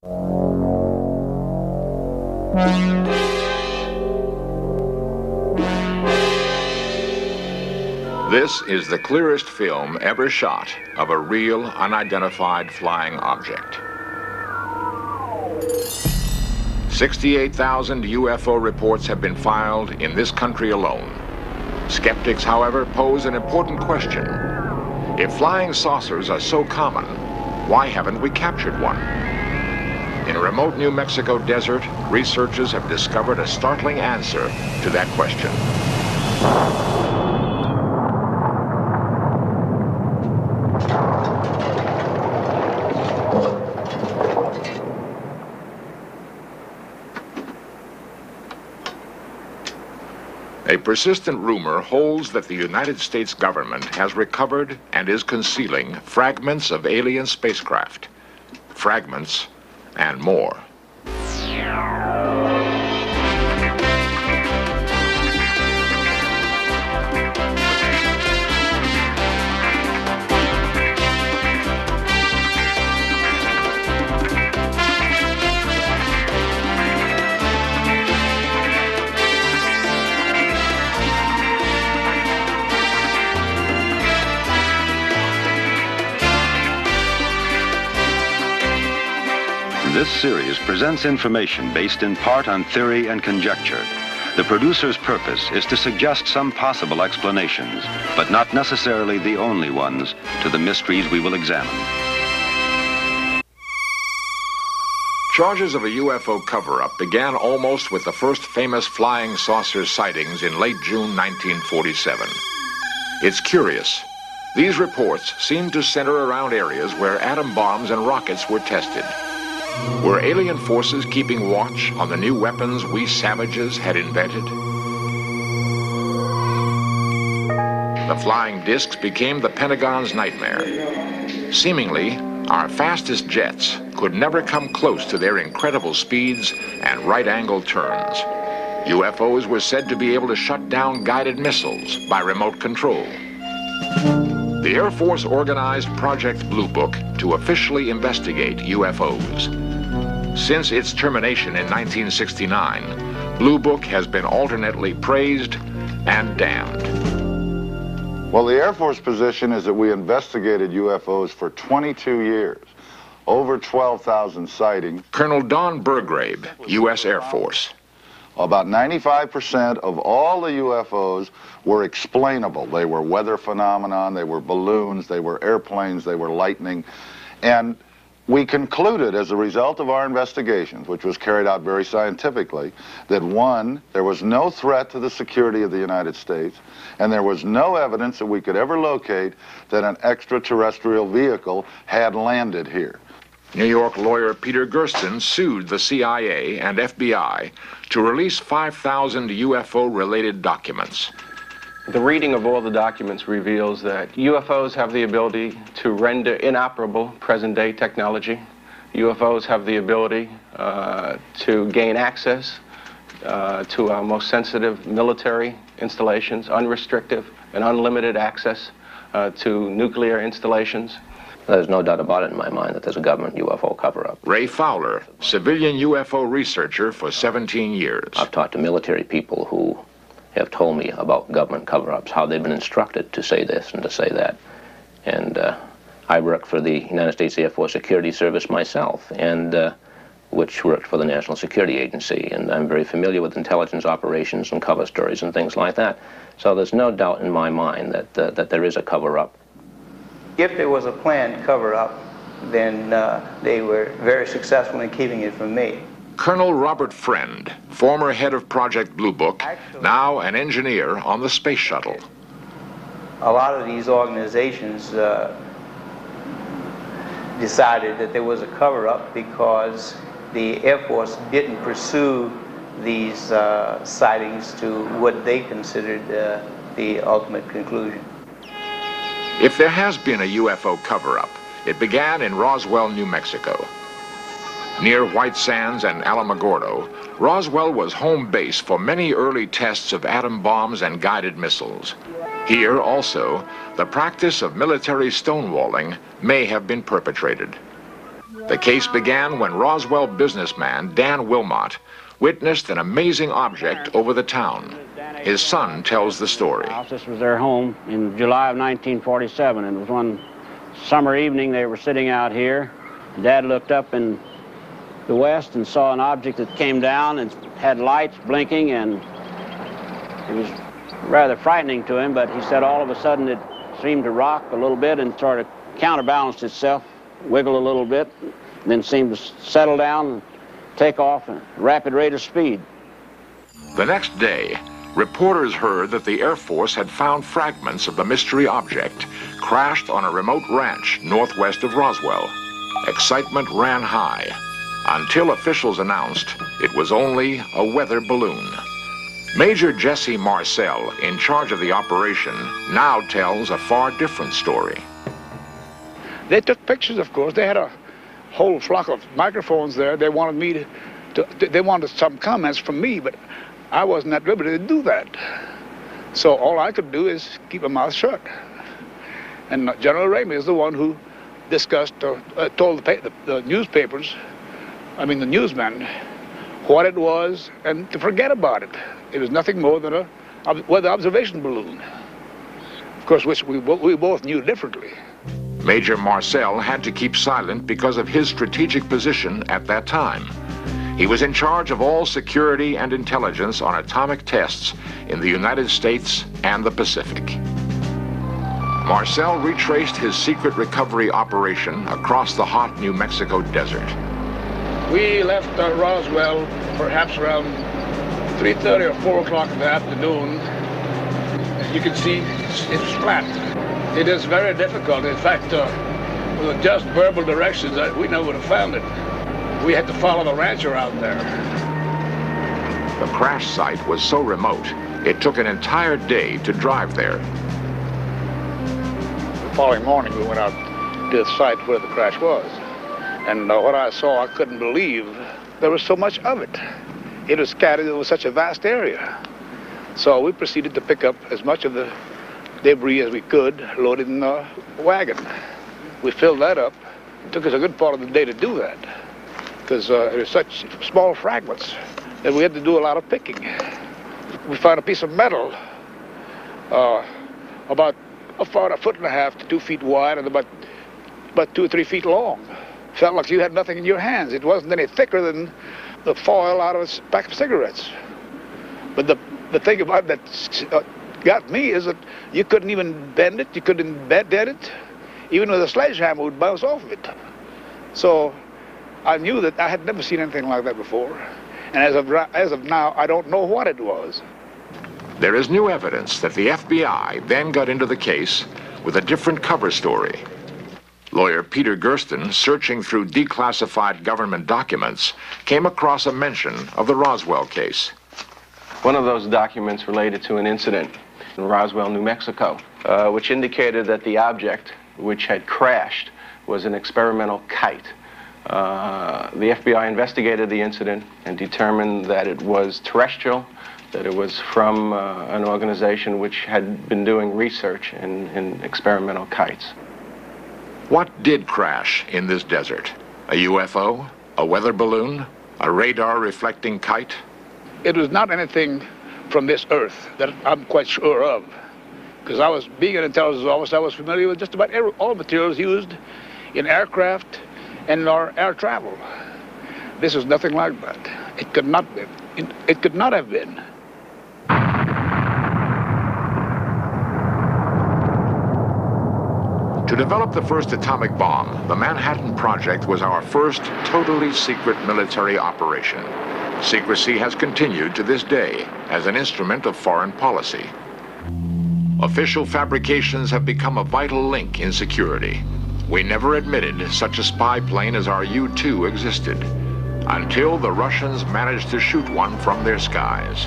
This is the clearest film ever shot of a real, unidentified flying object. 68,000 UFO reports have been filed in this country alone. Skeptics, however, pose an important question. If flying saucers are so common, why haven't we captured one? In a remote New Mexico desert, researchers have discovered a startling answer to that question. A persistent rumor holds that the United States government has recovered and is concealing fragments of alien spacecraft. Fragments and more. This series presents information based in part on theory and conjecture. The producer's purpose is to suggest some possible explanations, but not necessarily the only ones, to the mysteries we will examine. Charges of a UFO cover-up began almost with the first famous flying saucer sightings in late June 1947. It's curious. These reports seem to center around areas where atom bombs and rockets were tested. Were alien forces keeping watch on the new weapons we savages had invented? The flying discs became the Pentagon's nightmare. Seemingly, our fastest jets could never come close to their incredible speeds and right-angle turns. UFOs were said to be able to shut down guided missiles by remote control. The Air Force organized Project Blue Book to officially investigate UFOs. Since its termination in 1969, Blue Book has been alternately praised and damned. Well, the Air Force position is that we investigated UFOs for 22 years, over 12,000 sightings. Colonel Don Burgrave, U.S. Air Force. About 95% of all the UFOs were explainable. They were weather phenomenon, they were balloons, they were airplanes, they were lightning. And we concluded as a result of our investigations, which was carried out very scientifically, that one, there was no threat to the security of the United States, and there was no evidence that we could ever locate that an extraterrestrial vehicle had landed here. New York lawyer Peter Gersten sued the CIA and FBI to release 5,000 UFO-related documents. The reading of all the documents reveals that UFOs have the ability to render inoperable present-day technology. UFOs have the ability to gain access to our most sensitive military installations, unrestricted and unlimited access to nuclear installations. There's no doubt about it in my mind that there's a government UFO cover-up. Ray Fowler, civilian UFO researcher for 17 years. I've talked to military people who have told me about government cover-ups, how they've been instructed to say this and to say that. And I worked for the United States Air Force Security Service myself, and which worked for the National Security Agency, and I'm very familiar with intelligence operations and cover stories and things like that. So there's no doubt in my mind that there is a cover-up. If there was a planned cover-up, then they were very successful in keeping it from me. Colonel Robert Friend, former head of Project Blue Book, now an engineer on the space shuttle. A lot of these organizations decided that there was a cover-up because the Air Force didn't pursue these sightings to what they considered the ultimate conclusion. If there has been a UFO cover-up, it began in Roswell, New Mexico. Near White Sands and Alamogordo, Roswell was home base for many early tests of atom bombs and guided missiles. Here also, the practice of military stonewalling may have been perpetrated. The case began when Roswell businessman Dan Wilmot witnessed an amazing object over the town. His son tells the story. This was their home in July of 1947, and it was one summer evening. They were sitting out here. Dad looked up in the west and saw an object that came down and had lights blinking, and it was rather frightening to him, but he said all of a sudden it seemed to rock a little bit and sort of counterbalanced itself, wiggle a little bit, and then seemed to settle down and take off at a rapid rate of speed. The next day, reporters heard that the Air Force had found fragments of the mystery object crashed on a remote ranch northwest of Roswell. Excitement ran high until officials announced it was only a weather balloon. Major Џеси Marcel, in charge of the operation, now tells a far different story. They took pictures, of course. They had a whole flock of microphones there. They wanted me they wanted some comments from me, but I wasn't at liberty to do that. So all I could do is keep my mouth shut. And General Ramey is the one who discussed, told the newspapers, I mean the newsmen, what it was and to forget about it. It was nothing more than a weather observation balloon. Of course, which we both knew differently. Major Marcel had to keep silent because of his strategic position at that time. He was in charge of all security and intelligence on atomic tests in the United States and the Pacific. Marcel retraced his secret recovery operation across the hot New Mexico desert. We left Roswell perhaps around 3:30 or 4 o'clock in the afternoon. As you can see, it's flat. It is very difficult. In fact, with just verbal directions, we never would have found it. We had to follow the ranch around there. The crash site was so remote, it took an entire day to drive there. The following morning, we went out to the site where the crash was. And what I saw, I couldn't believe there was so much of it. It was scattered over such a vast area. So we proceeded to pick up as much of the debris as we could, loaded in the wagon. We filled that up. It took us a good part of the day to do that, because it was such small fragments that we had to do a lot of picking. We found a piece of metal about a 1.5 to 2 feet wide and about 2 or 3 feet long. Felt like you had nothing in your hands. It wasn't any thicker than the foil out of a pack of cigarettes. But the thing about that got me is that you couldn't even bend it, you couldn't dead it. Even with a sledgehammer would bounce off of it. So I knew that I had never seen anything like that before. And as of now, I don't know what it was. There is new evidence that the FBI then got into the case with a different cover story. Lawyer Peter Gersten, searching through declassified government documents, came across a mention of the Roswell case. One of those documents related to an incident in Roswell, New Mexico, which indicated that the object which had crashed was an experimental kite. The FBI investigated the incident and determined that it was terrestrial, that it was from an organization which had been doing research in experimental kites. What did crash in this desert? A UFO? A weather balloon? A radar-reflecting kite? It was not anything from this earth that I'm quite sure of, because being an intelligence officer, I was familiar with just about all materials used in aircraft and in our air travel. This is nothing like that. It could not be. It could not have been. To develop the first atomic bomb, the Manhattan Project was our first totally secret military operation. Secrecy has continued to this day as an instrument of foreign policy. Official fabrications have become a vital link in security. We never admitted such a spy plane as our U-2 existed, until the Russians managed to shoot one from their skies.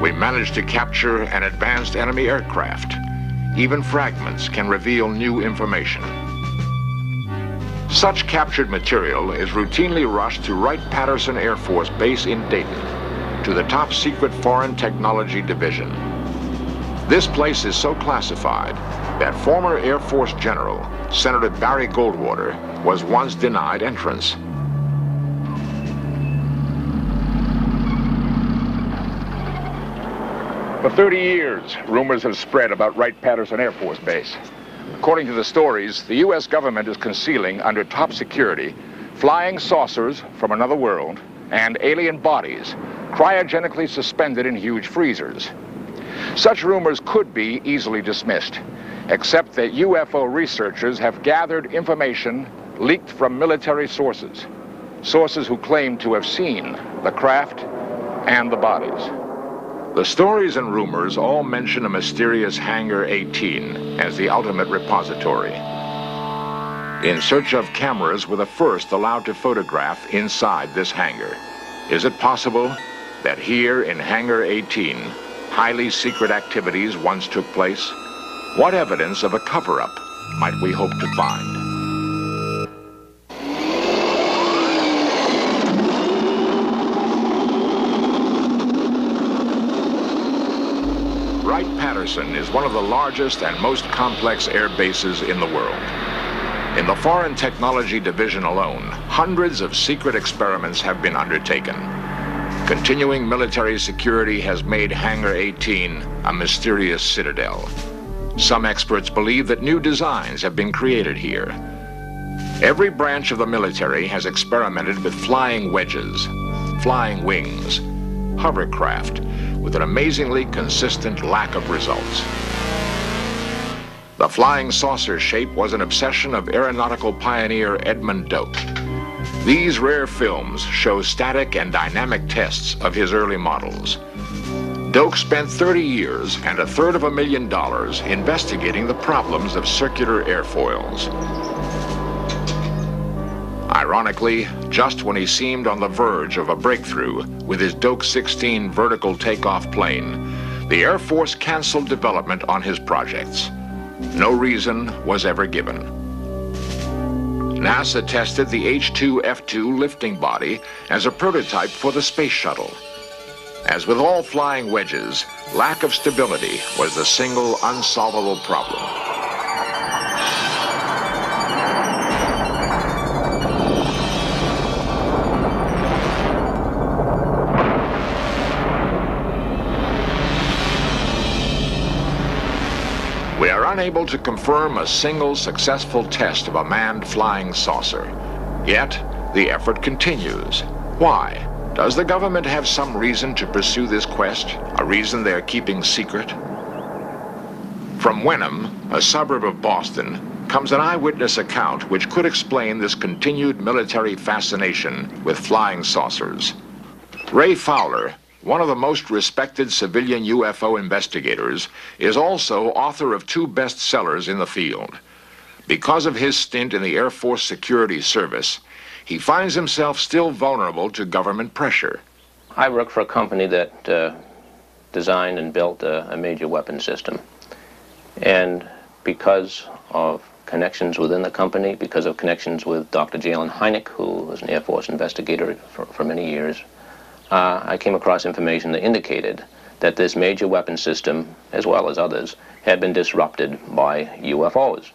We managed to capture an advanced enemy aircraft. Even fragments can reveal new information. Such captured material is routinely rushed to Wright-Patterson Air Force Base in Dayton, to the top secret Foreign Technology Division. This place is so classified that former Air Force General, Senator Barry Goldwater, was once denied entrance. For 30 years, rumors have spread about Wright-Patterson Air Force Base. According to the stories, the U.S. government is concealing under top security flying saucers from another world and alien bodies cryogenically suspended in huge freezers. Such rumors could be easily dismissed, except that UFO researchers have gathered information leaked from military sources, sources who claim to have seen the craft and the bodies. The stories and rumors all mention a mysterious Hangar 18 as the ultimate repository. In search of cameras were the first allowed to photograph inside this hangar. Is it possible that here in Hangar 18, highly secret activities once took place? What evidence of a cover-up might we hope to find? Wright-Patterson is one of the largest and most complex air bases in the world. In the Foreign Technology Division alone, hundreds of secret experiments have been undertaken. Continuing military security has made Hangar 18 a mysterious citadel. Some experts believe that new designs have been created here. Every branch of the military has experimented with flying wedges, flying wings, hovercraft, with an amazingly consistent lack of results. The flying saucer shape was an obsession of aeronautical pioneer Edmund Doak. These rare films show static and dynamic tests of his early models. Doak spent 30 years and $250,000 investigating the problems of circular airfoils. Ironically, just when he seemed on the verge of a breakthrough with his Doak 16 vertical takeoff plane, the Air Force canceled development on his projects. No reason was ever given. NASA tested the H-2F2 lifting body as a prototype for the space shuttle. As with all flying wedges, lack of stability was the single unsolvable problem. We are unable to confirm a single successful test of a manned flying saucer. Yet, the effort continues. Why? Does the government have some reason to pursue this quest? A reason they're keeping secret? From Wenham, a suburb of Boston, comes an eyewitness account which could explain this continued military fascination with flying saucers. Ray Fowler, one of the most respected civilian UFO investigators, is also author of 2 bestsellers in the field. Because of his stint in the Air Force Security Service, he finds himself still vulnerable to government pressure. I worked for a company that designed and built a major weapon system. And because of connections within the company, because of connections with Dr. Jalen Hynek, who was an Air Force investigator for many years, I came across information that indicated that this major weapon system, as well as others, had been disrupted by UFOs.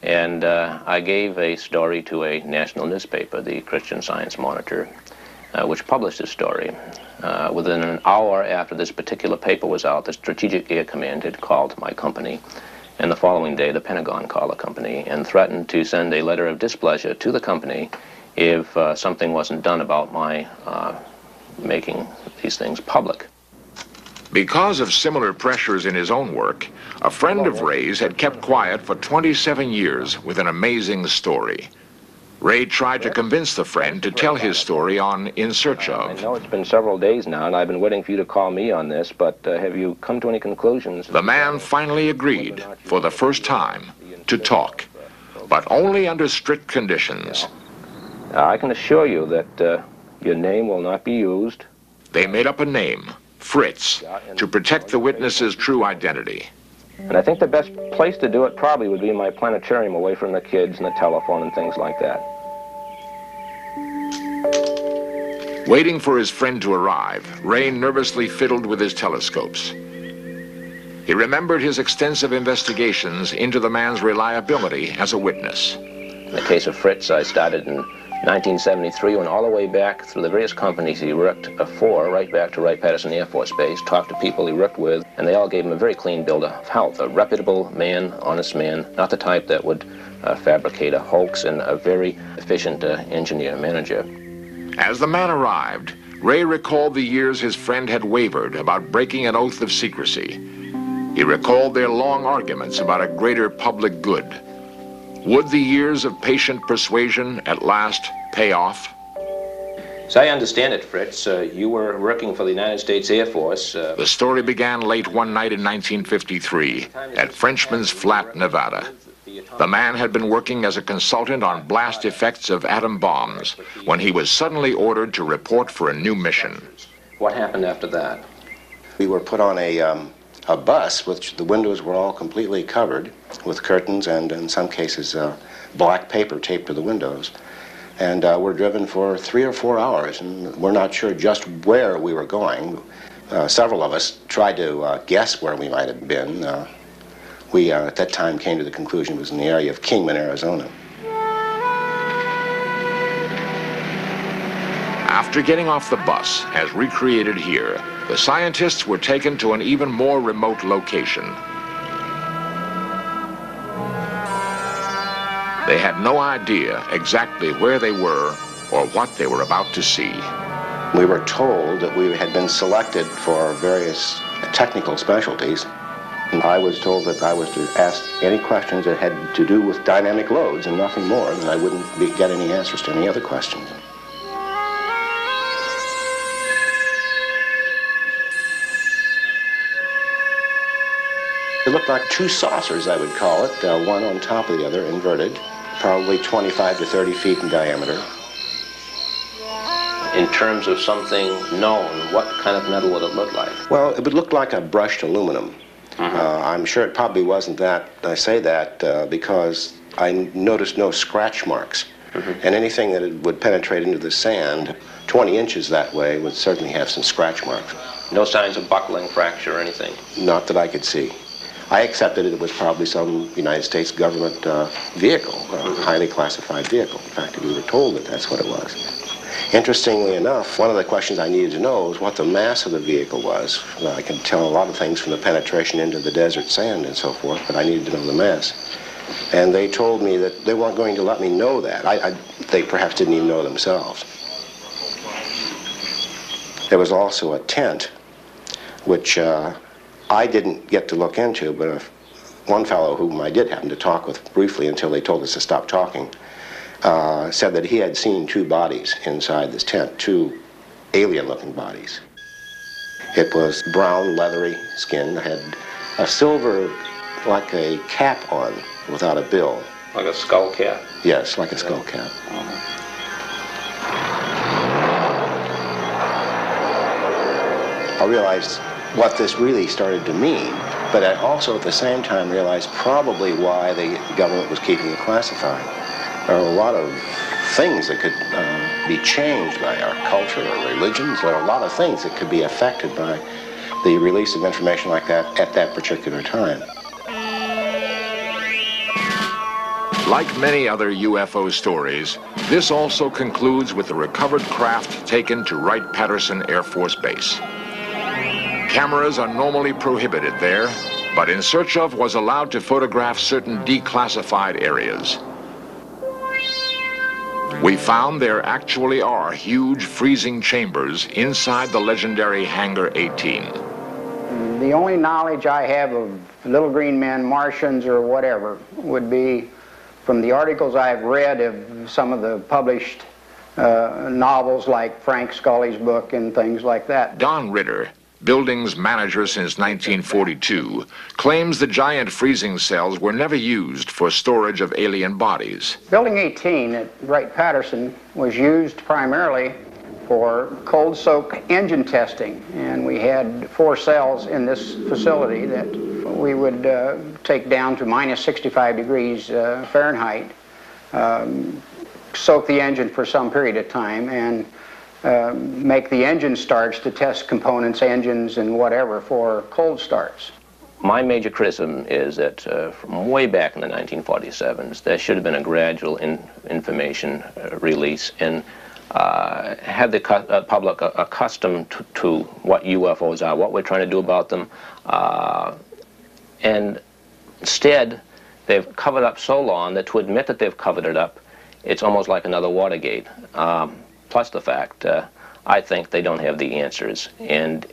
And I gave a story to a national newspaper, the Christian Science Monitor, which published this story. Within an hour after this particular paper was out, the Strategic Air Command had called my company, and the following day the Pentagon called the company and threatened to send a letter of displeasure to the company if something wasn't done about my making these things public. Because of similar pressures in his own work, a friend of Ray's had kept quiet for 27 years with an amazing story. Ray tried to convince the friend to tell his story on In Search Of. I know it's been several days now, and I've been waiting for you to call me on this, but have you come to any conclusions? The man finally agreed, for the first time, to talk, but only under strict conditions. I can assure you that your name will not be used. They made up a name, Fritz, to protect the witness's true identity. And I think the best place to do it probably would be in my planetarium, away from the kids and the telephone and things like that. Waiting for his friend to arrive, Ray nervously fiddled with his telescopes. He remembered his extensive investigations into the man's reliability as a witness. In the case of Fritz, I started in 1973, went all the way back through the various companies he worked for, right back to Wright-Patterson Air Force Base, talked to people he worked with, and they all gave him a very clean bill of health. A reputable man, honest man, not the type that would fabricate a hoax, and a very efficient engineer, manager. As the man arrived, Ray recalled the years his friend had wavered about breaking an oath of secrecy. He recalled their long arguments about a greater public good. Would the years of patient persuasion at last pay off? So I understand it, Fritz. You were working for the United States Air Force. The story began late one night in 1953 at Frenchman's Flat, Nevada. The man had been working as a consultant on blast effects of atom bombs when he was suddenly ordered to report for a new mission. What happened after that? We were put on a bus, which the windows were all completely covered with curtains and, in some cases, black paper taped to the windows. And we're driven for 3 or 4 hours, and we're not sure just where we were going. Several of us tried to guess where we might have been. We, at that time, came to the conclusion it was in the area of Kingman, Arizona. After getting off the bus, as recreated here, the scientists were taken to an even more remote location. They had no idea exactly where they were or what they were about to see. We were told that we had been selected for various technical specialties. I was told that I was to ask any questions that had to do with dynamic loads and nothing more, and I wouldn't get any answers to any other questions. It looked like 2 saucers, I would call it, one on top of the other, inverted, probably 25 to 30 feet in diameter. In terms of something known, what kind of metal would it look like? Well, it would look like a brushed aluminum. I'm sure it probably wasn't that. I say that because I noticed no scratch marks. And anything that would penetrate into the sand 20 inches that way would certainly have some scratch marks. No signs of buckling, fracture, or anything? Not that I could see. I accepted it was probably some United States government vehicle, a highly classified vehicle. In fact, we were told that that's what it was. Interestingly enough, one of the questions I needed to know was what the mass of the vehicle was. I can tell a lot of things from the penetration into the desert sand and so forth, but I needed to know the mass. And they told me that they weren't going to let me know that. They perhaps didn't even know themselves. There was also a tent, which I didn't get to look into, but one fellow whom I did happen to talk with briefly until they told us to stop talking, said that he had seen 2 bodies inside this tent, 2 alien-looking bodies. It was brown, leathery skin, had a silver, like a cap on, without a bill. Like a skull cap? Yes, like a skull cap. I realized what this really started to mean, but I also at the same time realized probably why the government was keeping it classified. There are a lot of things that could be changed by our culture or religions. There are a lot of things that could be affected by the release of information like that at that particular time. Like many other UFO stories, this also concludes with the recovered craft taken to Wright-Patterson Air Force Base. Cameras are normally prohibited there, but In Search Of was allowed to photograph certain declassified areas. We found there actually are huge freezing chambers inside the legendary Hangar 18. The only knowledge I have of little green men, Martians, or whatever would be from the articles I've read of some of the published novels like Frank Scully's book and things like that. Don Ritter, building's manager since 1942, claims the giant freezing cells were never used for storage of alien bodies. Building 18 at Wright-Patterson was used primarily for cold soak engine testing, and we had 4 cells in this facility that we would take down to minus 65 degrees Fahrenheit, soak the engine for some period of time, and make the engine starts to test components, engines, and whatever for cold starts. My major criticism is that from way back in the 1947s, there should have been a gradual information release and have the public accustomed to what UFOs are, what we're trying to do about them, and instead they've covered up so long that to admit that they've covered it up, it's almost like another Watergate. Plus the fact, I think they don't have the answers, and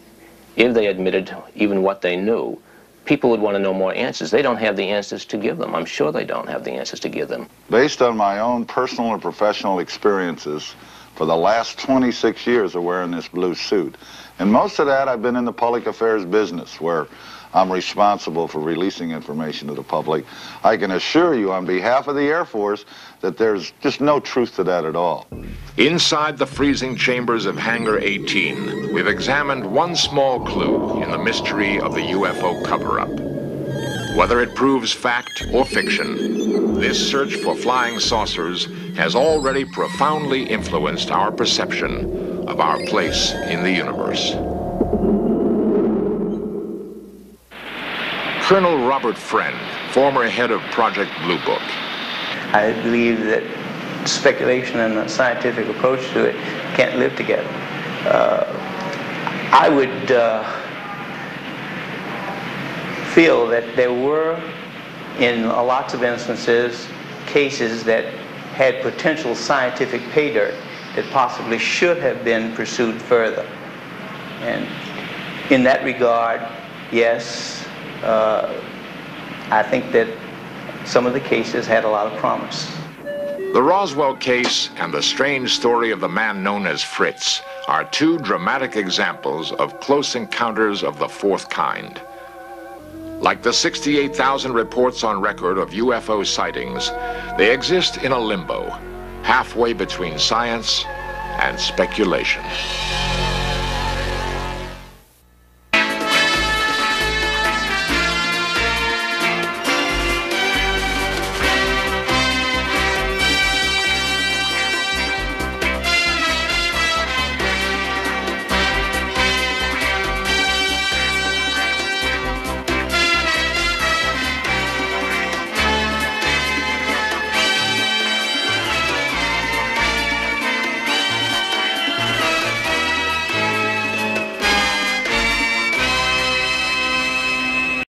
if they admitted even what they knew, people would want to know more answers. They don't have the answers to give them. I'm sure they don't have the answers to give them. Based on my own personal and professional experiences, for the last 26 years of wearing this blue suit, and most of that I've been in the public affairs business, where I'm responsible for releasing information to the public. I can assure you on behalf of the Air Force that there's just no truth to that at all. Inside the freezing chambers of Hangar 18, we've examined one small clue in the mystery of the UFO cover-up. Whether it proves fact or fiction, this search for flying saucers has already profoundly influenced our perception of our place in the universe. Colonel Robert Friend, former head of Project Blue Book. I believe that speculation and a scientific approach to it can't live together. I would feel that there were, in lots of instances, cases that had potential scientific pay dirt that possibly should have been pursued further. And in that regard, yes, I think that some of the cases had a lot of promise. The Roswell case and the strange story of the man known as Fritz are two dramatic examples of close encounters of the fourth kind. Like the 68,000 reports on record of UFO sightings, they exist in a limbo, halfway between science and speculation.